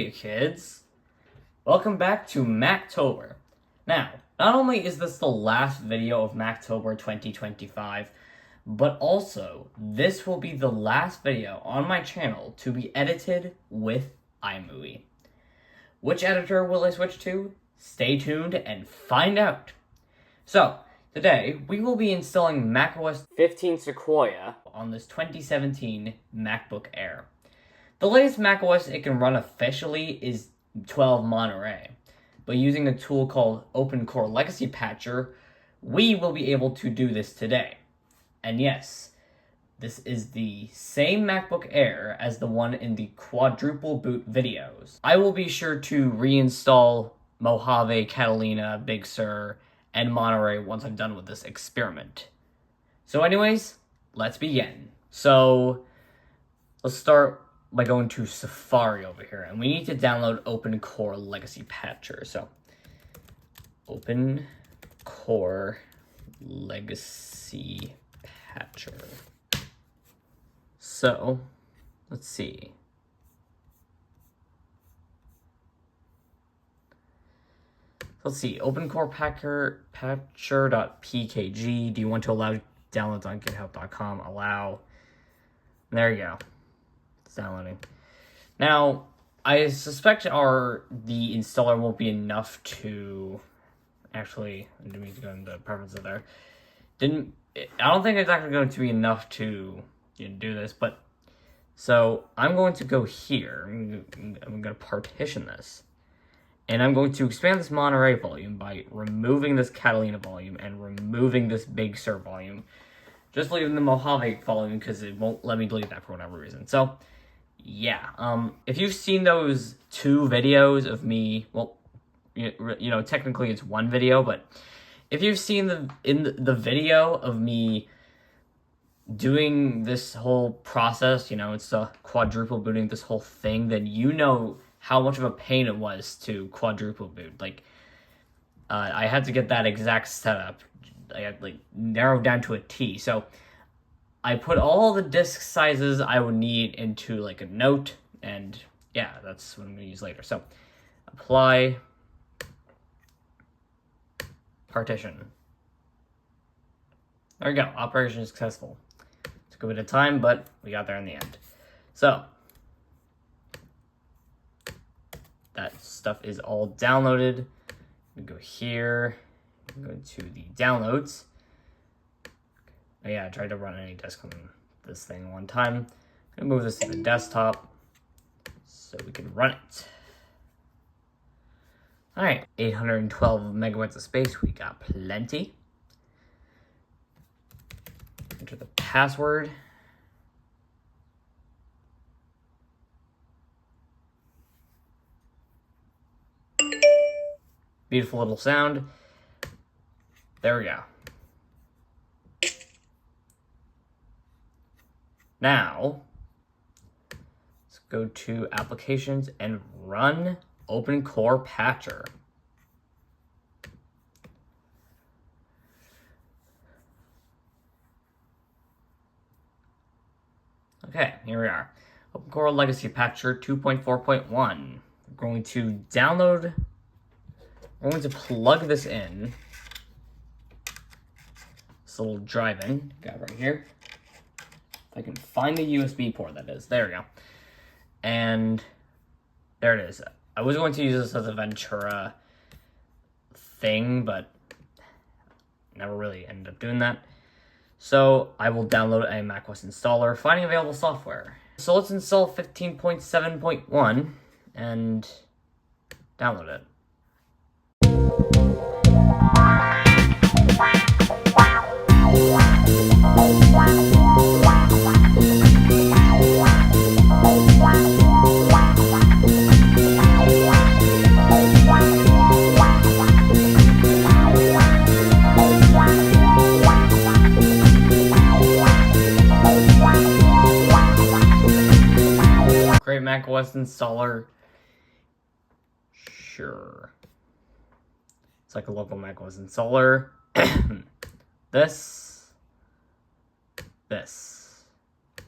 Hey kids! Welcome back to Mactober. Now, not only is this the last video of Mactober 2025, but also this will be the last video on my channel to be edited with iMovie. Which editor will I switch to? Stay tuned and find out! So, today we will be installing macOS 15 Sequoia on this 2017 MacBook Air. The latest macOS it can run officially is 12 Monterey, but using a tool called OpenCore Legacy Patcher, we will be able to do this today. And yes, this is the same MacBook Air as the one in the quadruple boot videos. I will be sure to reinstall Mojave, Catalina, Big Sur, and Monterey once I'm done with this experiment. So anyways, let's begin. So, let's start by going to Safari over here, and we need to download OpenCore Legacy Patcher. So, OpenCore Legacy Patcher. So, let's see. OpenCore patcher.pkg. Do you want to allow downloads on github.com? Allow. There you go. Downloading. Now, I suspect the installer won't be enough to actually. I didn't mean to go into preferences there. I don't think it's actually going to be enough to do this, but so I'm going to go here. I'm going to partition this, and I'm going to expand this Monterey volume by removing this Catalina volume and removing this Big Sur volume. Just leaving the Mojave volume because it won't let me delete that for whatever reason. So. Yeah, if you've seen those two videos of me, well, you know, technically it's one video, but if you've seen the video of me doing this whole process, it's quadruple booting this whole thing, then you know how much of a pain it was to quadruple boot. Like, I had to get that exact setup. I had, narrowed down to a T, so I put all the disk sizes I would need into a note, and yeah, that's what I'm going to use later. So, apply, partition. There we go, operation is successful. Took a bit of time, but we got there in the end. So, that stuff is all downloaded. We go here, go to the downloads. Yeah, I tried to run any disk on this thing one time. I'm gonna move this to the desktop so we can run it. All right, 812 megabytes of space, we got plenty. Enter the password. Beautiful little sound. There we go. Now, let's go to Applications and run OpenCore Patcher. Okay, here we are. OpenCore Legacy Patcher 2.4.1. We're going to download, we're going to plug this in. This little drive-in, got right here. I can find the USB port, that is. There we go. And there it is. I was going to use this as a Ventura thing, but never really ended up doing that. So I will download a macOS installer, finding available software. So let's install 15.7.1 and download it. Great macOS installer. Sure. It's like a local macOS installer. This.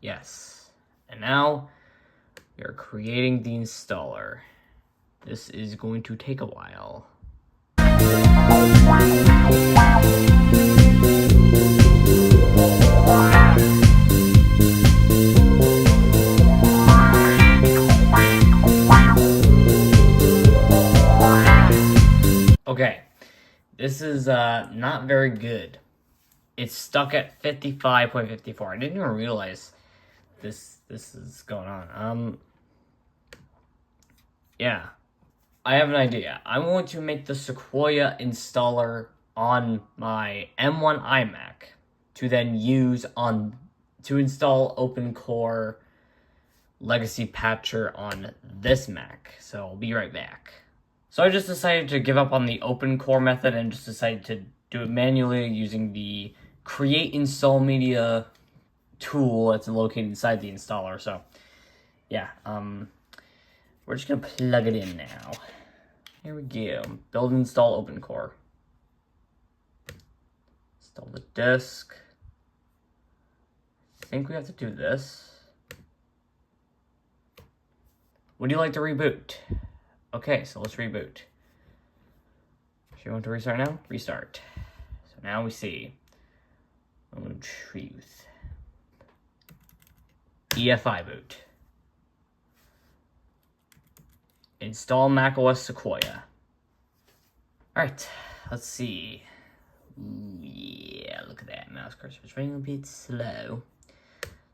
Yes. And now we are creating the installer. This is going to take a while. Okay, this is not very good. It's stuck at 55.54. I didn't even realize this is going on. Yeah. I have an idea. I'm going to make the Sequoia installer on my M1 iMac to then use to install OpenCore Legacy Patcher on this Mac. So I'll be right back. So I just decided to give up on the OpenCore method and just decided to do it manually using the Create Install Media tool that's located inside the installer. So yeah, we're just gonna plug it in now. Here we go. Build and install OpenCore. Install the disk. I think we have to do this. Would you like to reboot? Okay, so let's reboot. Do you want to restart now? Restart. So now we see truth. EFI boot. Install macOS Sequoia. Alright, let's see. Ooh, yeah, look at that. Mouse cursor is running a bit slow.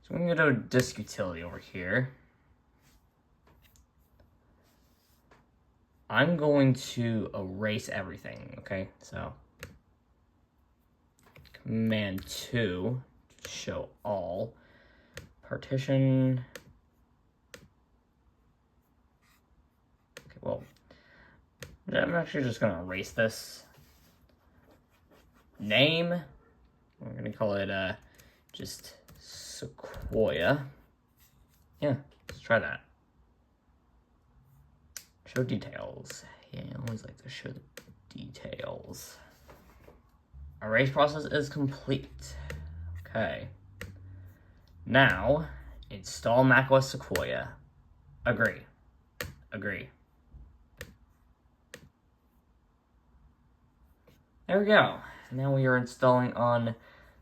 So I'm going to go to disk utility over here. I'm going to erase everything, okay? So, Command 2, show all. Partition. Okay, well, I'm actually just going to erase this. Name, we're going to call it just Sequoia. Yeah, let's try that. Show details. Yeah, I always like to show the details. Erase process is complete. Okay. Now, install macOS Sequoia. Agree. Agree. There we go. Now we are installing on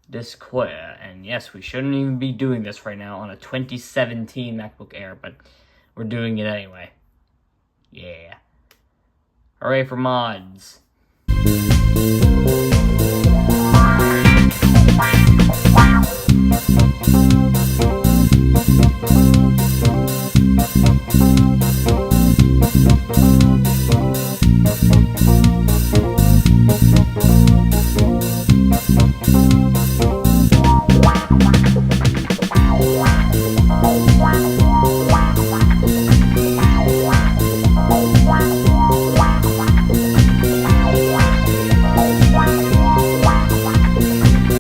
this Sequoia. And yes, we shouldn't even be doing this right now on a 2017 MacBook Air, but we're doing it anyway. Yeah. Hooray for mods.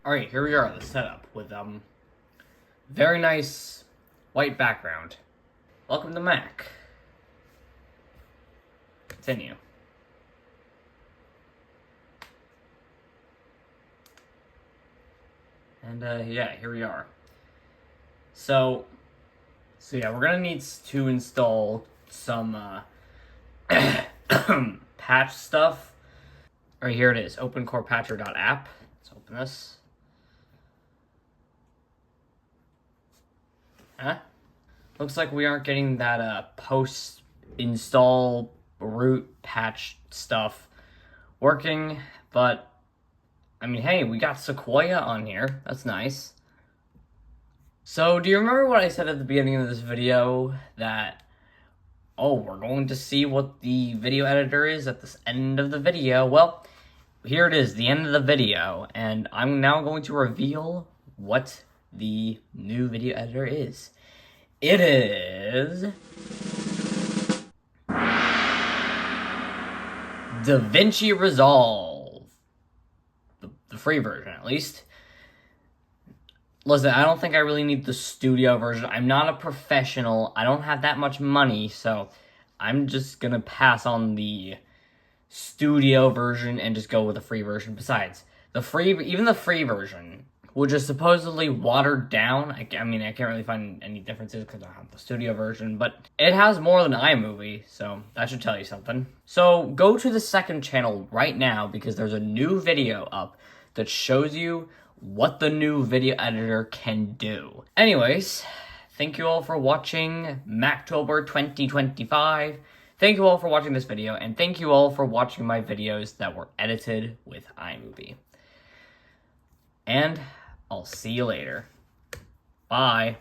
Alright, here we are, the setup with very nice white background. Welcome to Mac. Continue. And yeah, here we are. So yeah, we're gonna need to install some patch stuff. Alright, here it is, OpenCorePatcher.app. Let's open this. Huh? Looks like we aren't getting that post-install root patch stuff working, but I mean, hey, we got Sequoia on here. That's nice. So, do you remember what I said at the beginning of this video? That, oh, we're going to see what the video editor is at the end of the video. Well, here it is, the end of the video. And I'm now going to reveal what the new video editor is. It is DaVinci Resolve. The free version, at least. Listen, I don't think I really need the studio version. I'm not a professional. I don't have that much money, so I'm just gonna pass on the studio version and just go with the free version. Besides, even the free version which is supposedly watered down. I mean, I can't really find any differences because I have the studio version, but it has more than iMovie, so that should tell you something. So go to the second channel right now because there's a new video up that shows you what the new video editor can do. Anyways, thank you all for watching Mactober 2025. Thank you all for watching this video, and thank you all for watching my videos that were edited with iMovie. And I'll see you later. Bye.